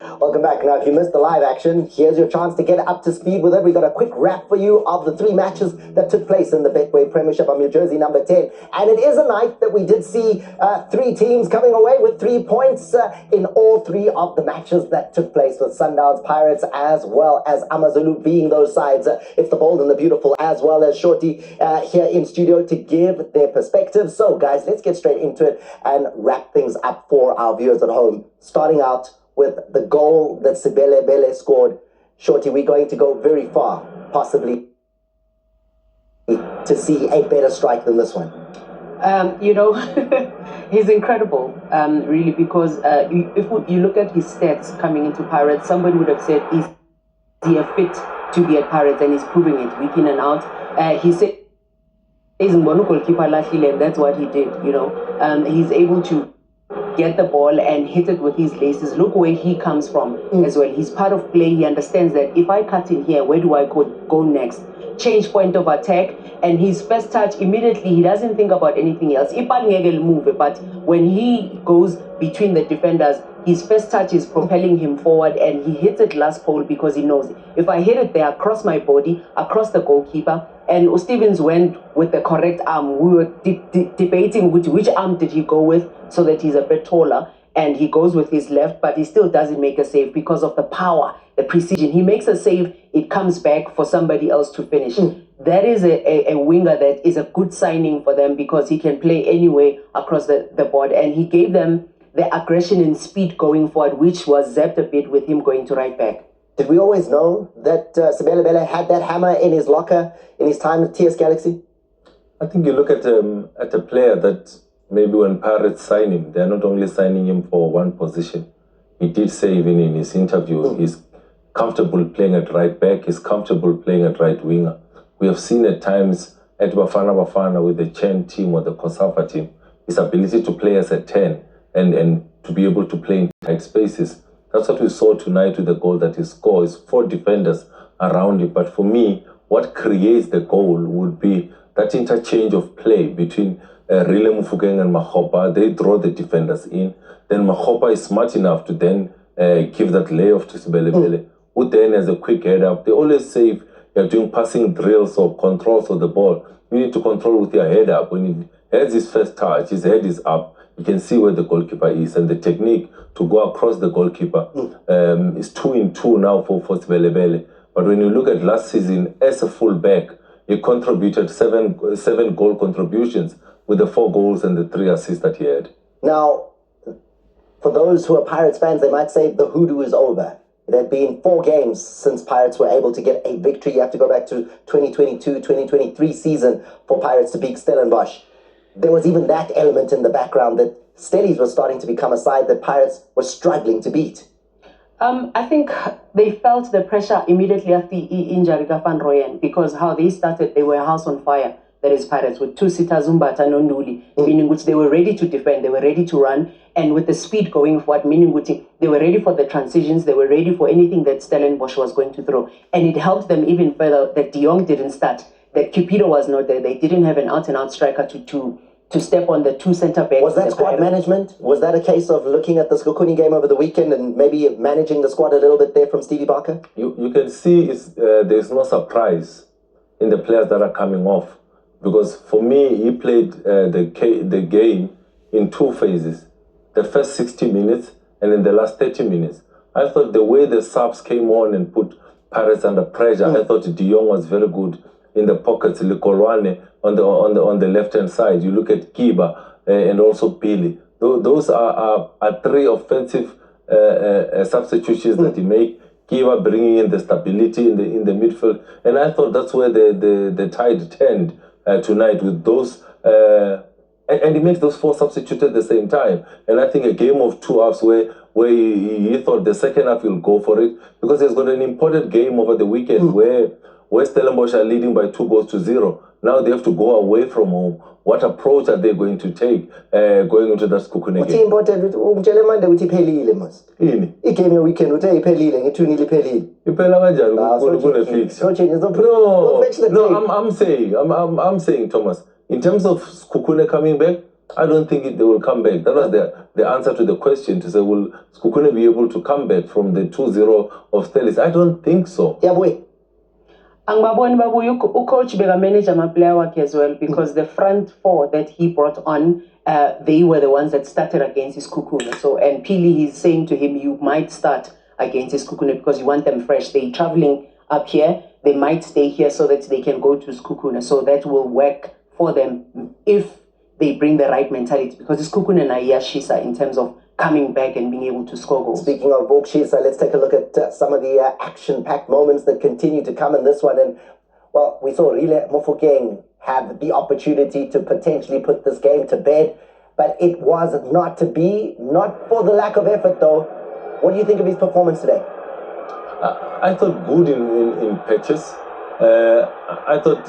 Welcome back. Now, if you missed the live action, here's your chance to get up to speed with it. We got a quick wrap for you of the three matches that took place in the Betway Premiership. I'm your jersey number 10. And it is a night that we did see three teams coming away with 3 points in all three of the matches that took place, with Sundowns, Pirates, as well as Amazulu being those sides. It's the Bold and the Beautiful, as well as Shorty here in studio to give their perspective. So, guys, let's get straight into it and wrap things up for our viewers at home. Starting out with the goal that Sibele Bele scored. Shorty, we're going to go very far, possibly, to see a better strike than this one. He's incredible, really, because if you look at his stats coming into Pirates, somebody would have said, is he a fit to be at Pirates? And he's proving it week in and out. He said, he's a goalkeeper, and that's what he did, He's able to get the ball and hit it with his laces. Look where he comes from as well. He's part of play. He understands that if I cut in here, where do I go next? Change point of attack. And his first touch, immediately, he doesn't think about anything else. Ipal move, but when he goes between the defenders, his first touch is propelling him forward, and he hits it last pole because he knows if I hit it there across my body, across the goalkeeper, and Stevens went with the correct arm. We were debating which arm did he go with so that he's a bit taller, and he goes with his left, but he still doesn't make a save because of the power, the precision. He makes a save, it comes back for somebody else to finish. That is a winger that is a good signing for them because he can play anywhere across the board, and he gave them the aggression and speed going forward, which was zapped a bit with him going to right back. Did we always know that Sibele Bele had that hammer in his locker in his time at TS Galaxy? I think you look at a player that maybe when Pirates sign him, they're not only signing him for one position. He did say even in his interview, he's comfortable playing at right back, he's comfortable playing at right winger. We have seen at times at Bafana with the Chen team or the Kosafa team, his ability to play as a 10 and to be able to play in tight spaces. That's what we saw tonight with the goal that he scored. Is 4 defenders around him. But for me, what creates the goal would be that interchange of play between Rile Mufukeng and Mahopa. They draw the defenders in. Then Mahopa is smart enough to then give that layoff to Sibele Bele, who then has a quick head up. They always say if you're doing passing drills or controls of the ball, you need to control with your head up. When he has his first touch, his head is up. You can see where the goalkeeper is, and the technique to go across the goalkeeper is 2 in 2 now for Sibele Bele. But when you look at last season, as a full-back, he contributed seven goal contributions with the 4 goals and the 3 assists that he had. Now, for those who are Pirates fans, they might say the hoodoo is over. It had been 4 games since Pirates were able to get a victory. You have to go back to 2022-2023 season for Pirates to beat Stellenbosch. There was even that element in the background that Stellies was starting to become a side that Pirates were struggling to beat. I think they felt the pressure immediately after injury of Van Rooyen, because how they started, they were a house on fire. That is Pirates with 2 sitters, Zumbata and Onduli, meaning which they were ready to defend, they were ready to run, and with the speed going forward, meaning which they were ready for the transitions, they were ready for anything that Stellenbosch was going to throw. And it helped them even further that De Jong didn't start, that Cupido was not there. They didn't have an out-and-out striker to step on the 2 center backs. Was that squad management? Was that a case of looking at the Skokuni game over the weekend and maybe managing the squad a little bit there from Stevie Barker? You can see there's no surprise in the players that are coming off. Because for me, he played the game in 2 phases. The first 60 minutes and in the last 30 minutes. I thought the way the subs came on and put Pirates under pressure, I thought De Jong was very good in the pockets. Likolwane on the left-hand side. You look at Kiba and also Pili. Those are 3 offensive substitutions that he made. Kiba bringing in the stability in the midfield. And I thought that's where the tide turned tonight with those... and he makes those 4 substitutes at the same time. And I think a game of 2 halves where he thought the second half he'll go for it, because he's got an important game over the weekend where Stellenbosch are leading by 2-0. Now they have to go away from home. What approach are they going to take going into that Skokune game? Important umtshele manje ukuthi iphelile mas. Yini? Igame ye weekend uthe iphelile ngithunile iphelile. Iphela kanjani kune fix? No, I'm saying Thomas, in terms of Skokune coming back, I don't think they will come back. That was the answer to the question, to say, will Skukune be able to come back from the 2-0 of Stellis? I don't think so. Yeah, boy. Angibaboni babuye ucoach beka-manage ama-player wakhe as well, because the front four that he brought on, they were the ones that started against Isikhukhune. So, and Pili, he's saying to him, you might start against Isikhukhune because you want them fresh. They're traveling up here. They might stay here so that they can go to Isikhukhune. So that will work for them if they bring the right mentality, because Isikhukhune na iyashisa in terms of coming back and being able to score goals. Speaking of Vokshisa, let's take a look at some of the action-packed moments that continue to come in this one. And, well, we saw Rile Mofokeng have the opportunity to potentially put this game to bed, but it was not to be, not for the lack of effort, though. What do you think of his performance today? I thought good in patches. I thought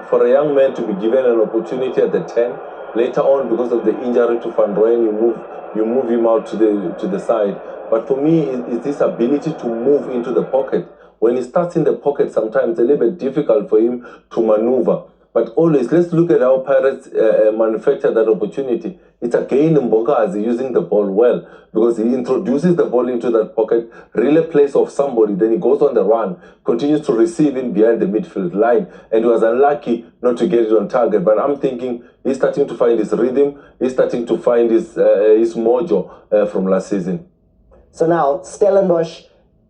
for a young man to be given an opportunity at the 10, later on, because of the injury to Van Rooyen, you move him out to the side. But for me, it's this ability to move into the pocket. When he starts in the pocket, sometimes it's a little bit difficult for him to maneuver. But always, let's look at how Pirates manufacture that opportunity. It's again Mbokazi using the ball well, because he introduces the ball into that pocket, really plays off somebody, then he goes on the run, continues to receive in behind the midfield line, and he was unlucky not to get it on target. But I'm thinking he's starting to find his rhythm, he's starting to find his mojo from last season. So now, Stellenbosch,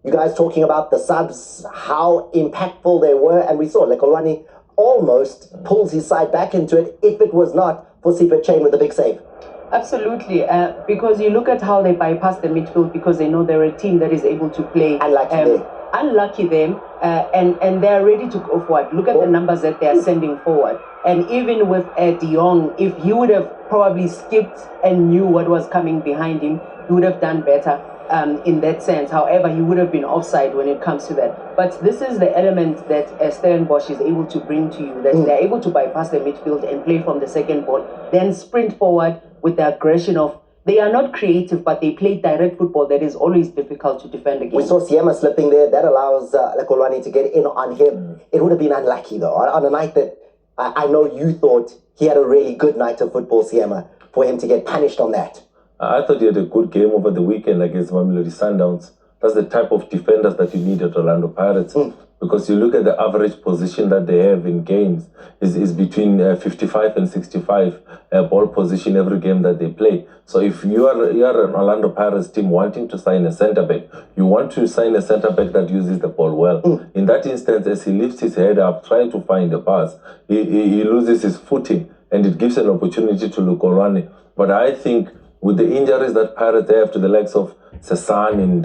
you guys talking about the subs, how impactful they were, and we saw Lekolwani almost pulls his side back into it if it was not for Sipa Chain with the big save. Absolutely, because you look at how they bypass the midfield, because they know they're a team that is able to play. Unlucky them, and they're ready to go forward. Look at the numbers that they're sending forward. And even with De Jong, if he would have probably skipped and knew what was coming behind him, he would have done better. In that sense. However, he would have been offside when it comes to that. But this is the element that Stellenbosch is able to bring to you, that they're able to bypass the midfield and play from the second ball, then sprint forward with the aggression of, they are not creative, but they play direct football that is always difficult to defend against. We saw Siema slipping there. That allows Lekolwani to get in on him. It would have been unlucky, though, on a night that I know you thought he had a really good night of football, Siema, for him to get punished on that. I thought he had a good game over the weekend against Mamelodi Sundowns. That's the type of defenders that you need at Orlando Pirates. Because you look at the average position that they have in games is between 55 and 65 ball position every game that they play. So if you are an Orlando Pirates team wanting to sign a centre-back, you want to sign a centre-back that uses the ball well. In that instance, as he lifts his head up, trying to find a pass, he loses his footing, and it gives an opportunity to Lekolwani. But I think with the injuries that Pirates have to the likes of Sasan and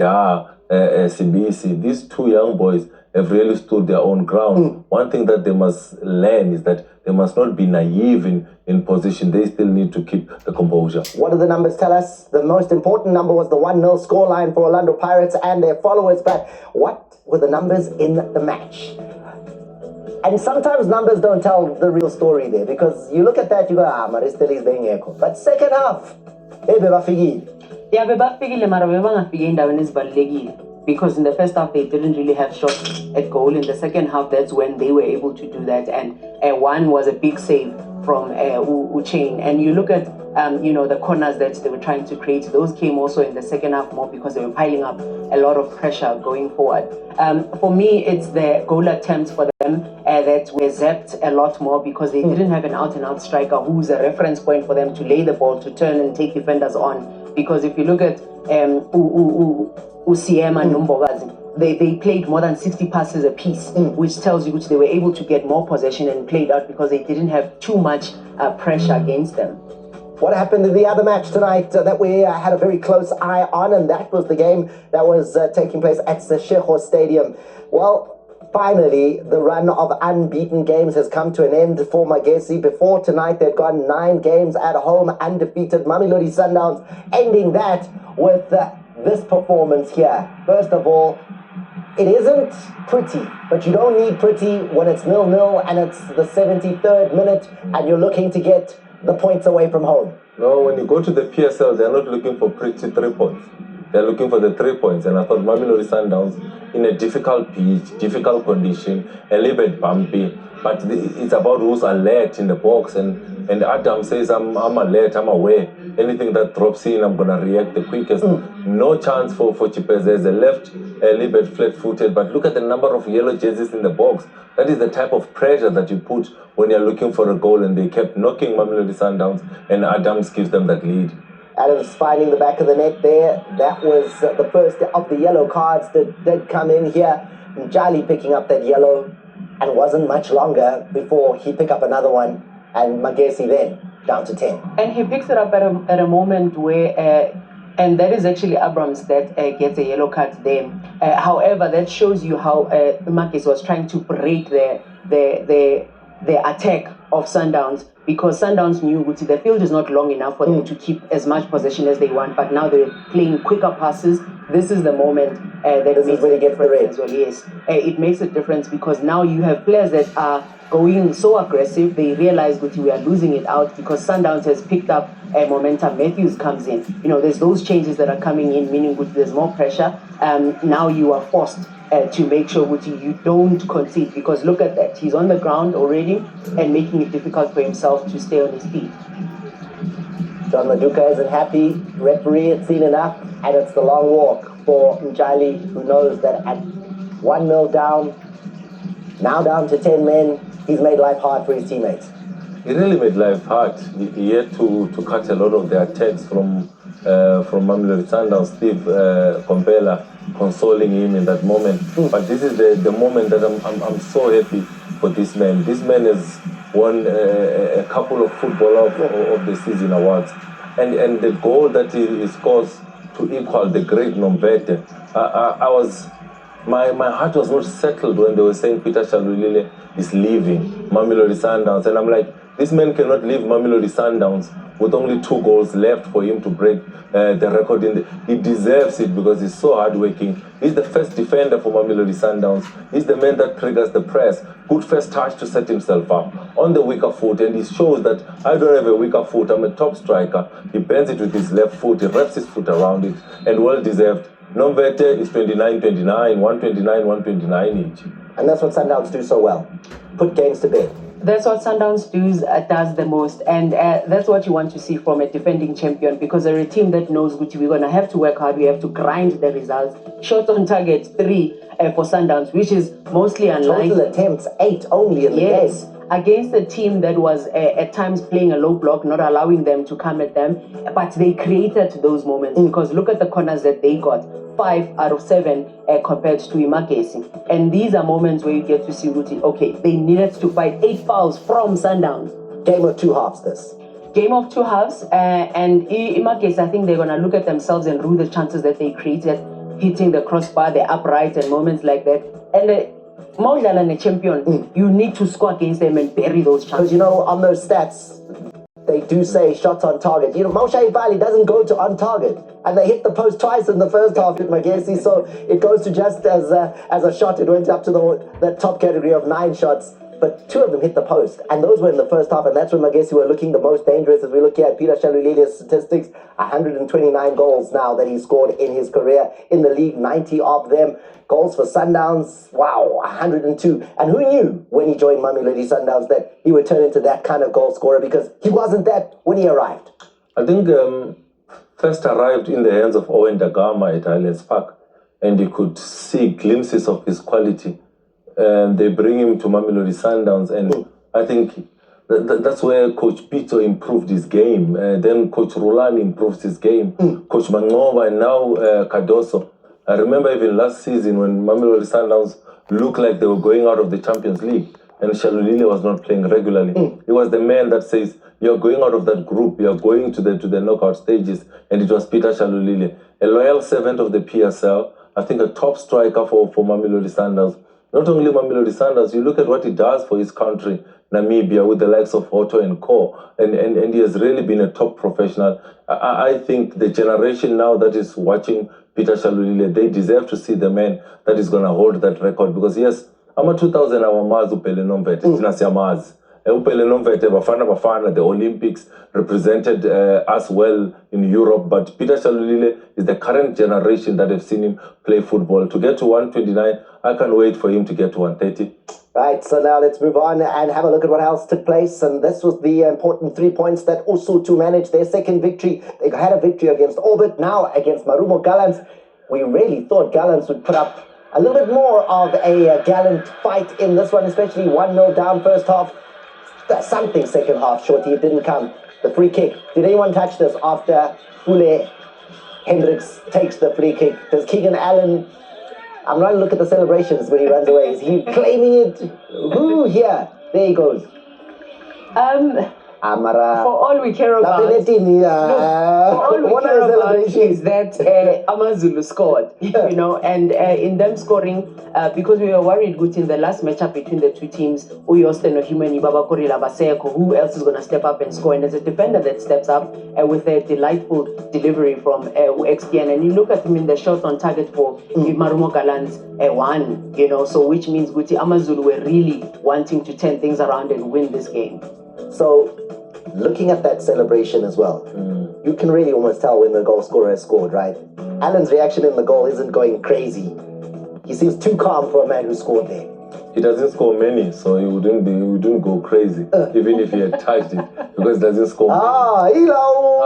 Sibisi, these two young boys have really stood their own ground. One thing that they must learn is that they must not be naive in position. They still need to keep the composure. What do the numbers tell us? The most important number was the 1-0 scoreline for Orlando Pirates and their followers. But what were the numbers in the match? And sometimes numbers don't tell the real story there, because you look at that, you go, Maristeli is being echo. But second half, yeah, because in the first half they didn't really have shots at goal. In the second half, that's when they were able to do that, and one was a big save from Uchain. And you look at the corners that they were trying to create, those came also in the second half more because they were piling up a lot of pressure going forward. For me, it's the goal attempts for them that were zapped a lot more, because they didn't have an out-and-out striker who's a reference point for them to lay the ball, to turn and take defenders on. Because if you look at Usiema and Nombogazi, they played more than 60 passes apiece, which tells you which they were able to get more possession and played out because they didn't have too much pressure against them. What happened in the other match tonight that we had a very close eye on, and that was the game that was taking place at Seshego Stadium. Well, finally, the run of unbeaten games has come to an end for Magesi. Before tonight, they'd gone 9 games at home, undefeated. Mamelodi Sundowns ending that with this performance here. First of all, it isn't pretty, but you don't need pretty when it's 0-0 and it's the 73rd minute and you're looking to get the points away from home. No, when you go to the PSL, they're not looking for pretty 3 points. They're looking for the 3 points. And I thought Mamelodi Sundowns, in a difficult pitch, difficult condition, a little bit bumpy, but it's about who's alert in the box. And And Adam says, I'm alert, I'm aware. Anything that drops in, I'm going to react the quickest. No chance for Chipeze. Left a little bit flat-footed, but look at the number of yellow jerseys in the box. That is the type of pressure that you put when you're looking for a goal, and they kept knocking Mamelodi Sundowns, and Adams gives them that lead. Adams finding the back of the net there. That was the first of the yellow cards that did come in here. Njali picking up that yellow, and wasn't much longer before he picked up another one, and Magesi then down to 10. And he picks it up at a moment where, and that is actually Abrams that gets a yellow card there. However, that shows you how Magesi was trying to break the attack of Sundowns, because Sundowns knew the field is not long enough for them to keep as much possession as they want, but now they're playing quicker passes. This is the moment that makes when he gets the red. as well. Yes, it makes a difference, because now you have players that are going so aggressive. They realize that we are losing it out because Sundowns has picked up momentum. Matthews comes in. There's those changes that are coming in, meaning that there's more pressure. Now you are forced to make sure you don't concede, because look at that. He's on the ground already and making it difficult for himself to stay on his feet. John Maduka isn't happy. Referee had seen enough, and it's the long walk for Njali, who knows that at 1-0 down, now down to 10 men, he's made life hard for his teammates. He really made life hard. He had to cut a lot of the attacks from Mamelodi Sundowns. Steve Kompela consoling him in that moment. But this is the moment that I'm so happy for this man. This man has won a couple of Footballer of the Season awards, and the goal that he scores to equal the great Nombete. My heart was not settled when they were saying Peter Shalulile is leaving Mamelodi Sundowns, and I'm like, this man cannot leave Mamelodi Sundowns with only 2 goals left for him to break the record. He deserves it because he's so hardworking. He's the first defender for Mamelodi Sundowns. He's the man that triggers the press. Good first touch to set himself up on the weaker foot, and he shows that I don't have a weaker foot. I'm a top striker. He bends it with his left foot. He wraps his foot around it, and well deserved. Nombete is 29-29, 129 each. And that's what Sundowns do so well. Put games to bed. That's what Sundowns does the most, and that's what you want to see from a defending champion, because they're a team that knows we're going to have to work hard, we have to grind the results. Shots on target 3 for Sundowns, which is mostly unlike. Total attempts 8 only in the game. Against a team that was at times playing a low block, not allowing them to come at them, but they created those moments, because look at the corners that they got. 5 out of 7 compared to Imakesi. And these are moments where you get to see Ruti, okay, they needed to fight 8 fouls from Sundowns. Game of 2 halves this. Game of 2 halves, and Imakesi, I think they're going to look at themselves and rue the chances that they created, hitting the crossbar, the upright, and moments like that. And Maudlala and a champion, you need to score against them and bury those chances. Because, on those stats, they do say shots on target. Maushai Bali doesn't go to on target. And they hit the post twice in the first half with Magesi, so it goes to just as a shot. It went up to the top category of 9 shots, but 2 of them hit the post, and those were in the first half, and that's when Magesi were looking the most dangerous. As we look here at Peter Shalulile's statistics, 129 goals now that he scored in his career in the league, 90 of them. Goals for Sundowns, wow, 102. And who knew when he joined Mamelodi Sundowns that he would turn into that kind of goal scorer, because he wasn't that when he arrived. I think first arrived in the hands of Owen Dagama at Highlands Park, and you could see glimpses of his quality. They bring him to Mamelodi Sundowns, and I think that's where Coach Pito improved his game. Then Coach Rulan improves his game. Coach Mangova, and now Cardoso. I remember even last season when Mamelodi Sundowns looked like they were going out of the Champions League, and Shalulile was not playing regularly. He was the man that says, you're going out of that group, you're going to the knockout stages, and it was Peter Shalulile, a loyal servant of the PSL, I think a top striker for Mamelodi Sundowns. Not only Mamelodi Sundowns, you look at what he does for his country, Namibia, with the likes of Otto and Co. And he has really been a top professional. I think the generation now that is watching Peter Shalulile, they deserve to see the man that is going to hold that record. Because yes, I'm a 2000 hour Mazu Pele Nombete, The Olympics represented us well in Europe, but Peter Shalulile is the current generation that have seen him play football. To get to 129, I can't wait for him to get to 130. Right, so now let's move on and have a look at what else took place. And this was the important 3 points that Lesotho managed their second victory. They had a victory against Orbit, now against Marumo Gallants. We really thought Gallants would put up a little bit more of a gallant fight in this one, especially 1-0 down first half. Something second half, Shorty, it didn't come. The free kick. Did anyone touch this after Fule Hendricks takes the free kick? Does Keegan Allen... I'm going to look at the celebrations when he runs away. Is he claiming it? Who here? There he goes. Amara. For all we care about, for all we care about is that Amazulu scored, you know, and in them scoring, because we were worried good in the last matchup between the two teams, who else is going to step up and score? And as a defender that steps up with a delightful delivery from XTN, and you look at him in the shot on target for Marumo Gallants, one, you know, so which means Guti Amazulu were really wanting to turn things around and win this game. So, looking at that celebration as well, you can really almost tell when the goal scorer has scored, right? Allen's reaction in the goal isn't going crazy. He seems too calm for a man who scored there. He doesn't score many, so he wouldn't go crazy, even if he had touched it, because he doesn't score many. No.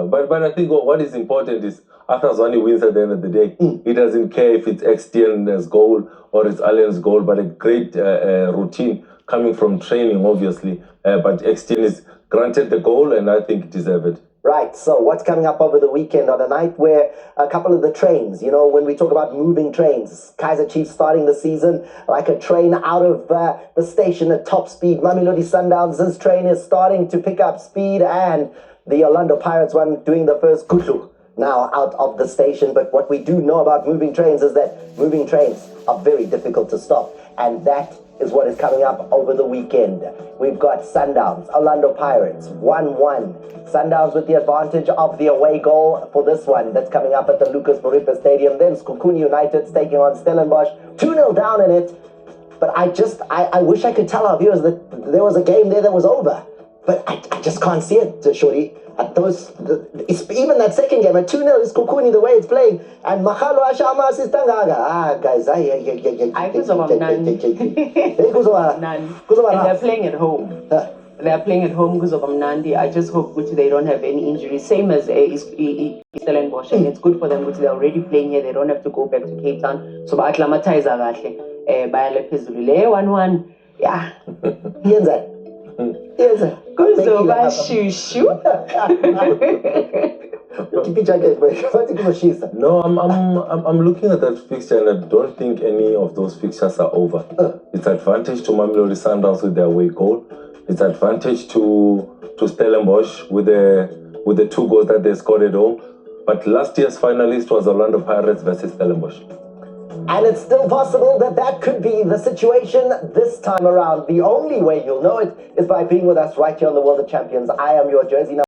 But I think what is important is, after Zwani wins at the end of the day, he doesn't care if it's XTN's goal or it's Allen's goal, but a great routine coming from training, obviously. But XTN is granted the goal, and I think it deserved it. Right, so what's coming up over the weekend on a night where a couple of the trains, you know, when we talk about moving trains, Kaizer Chiefs starting the season like a train out of the station at top speed. Mamelodi Sundowns' train is starting to pick up speed, and the Orlando Pirates one doing the first kutlu now out of the station. But what we do know about moving trains is that moving trains are very difficult to stop, and that is what is coming up over the weekend. We've got Sundowns, Orlando Pirates, 1-1. Sundowns with the advantage of the away goal for this one. That's coming up at the Lucas Moripa Stadium. Then Skukuni United's taking on Stellenbosch, 2-0 down in it. But I wish I could tell our viewers that there was a game there that was over. But I just can't see it, Shorty. Even that second game, at 2-0, is Kukuni the way it's playing. And Mahalo Ashama is Tangaga. Guys, I was about none. And they're playing at home. They're playing at home because of Amnandi. I just hope they don't have any injuries. Same as Stellenbosch. And it's good for them because they're already playing here. They don't have to go back to Cape Town. So, ba acclimatize kahle. Bayale phezulu 1-1. Yeah. Here's that. No, I'm looking at that fixture, and I don't think any of those fixtures are over. It's advantage to Mamelodi Sundowns with their away goal. It's advantage to Stellenbosch with the 2 goals that they scored at home. But last year's finalist was Orlando Pirates versus Stellenbosch. And it's still possible that could be the situation this time around. The only way you'll know it is by being with us right here on the World of Champions. I am your jersey number